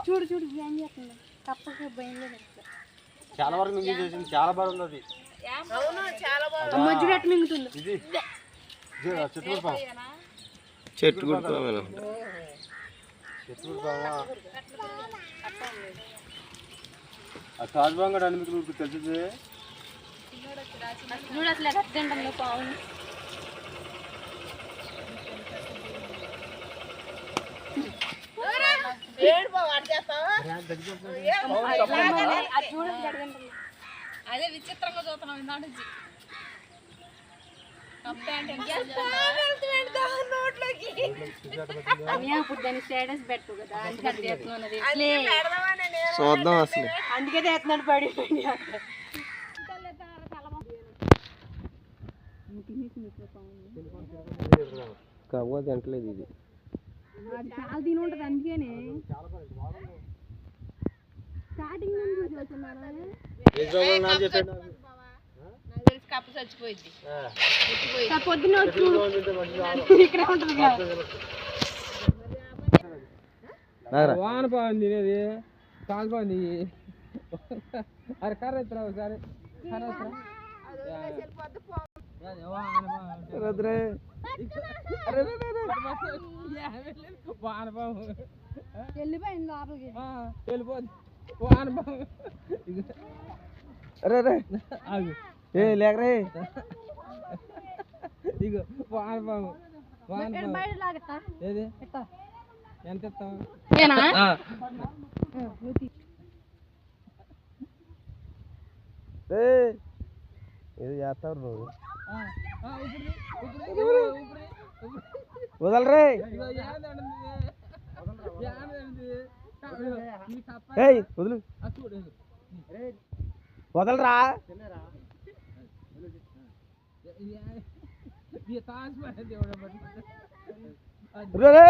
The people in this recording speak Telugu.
చూడు చూడు ఏం చేస్తుంది కప్పకి భయం లేదు చాలా వరకు మింగి చేసింది చాలా బాగుంది అది మజ్జిగ ఎట్లా మింగుతుంది చెట్టు ఆ తాజ్బాంగడ్ అని మీకు తెలిసింది చూడు అసలు తింటాం పావును అదే విచిత్రంగా చూస్తున్నాం ఇందా నుంచి ఇప్పుడు దాన్ని స్టేటస్ పెట్టు కదా అందుకే చూద్దాం అసలు అందుకే తెస్తున్నాడు పడిపోయింది కాకపోతే తింటలేదు ఇది అది చాలా తిని ఉంటుంది అందుకనే స్టార్టింగ్ కప్ప చచ్చిపోయింది పొద్దున్న ఇక్కడ ఉంటుంది వాన బాగుంది తినేది చాలా బాగుంది అరే కర్ర ఎత్తురా ఒకసారి వానపాము వెళ్ళిపోయింది లోపలికి వెళ్ళిపోద్ది వానపాము అరే ఆగు ఏ లేకరే ఇగో వానపాము ఏది ఎంత ఇస్తావు ఇది చేస్తావు నువ్వు వదలరే వదులు వదలరా రే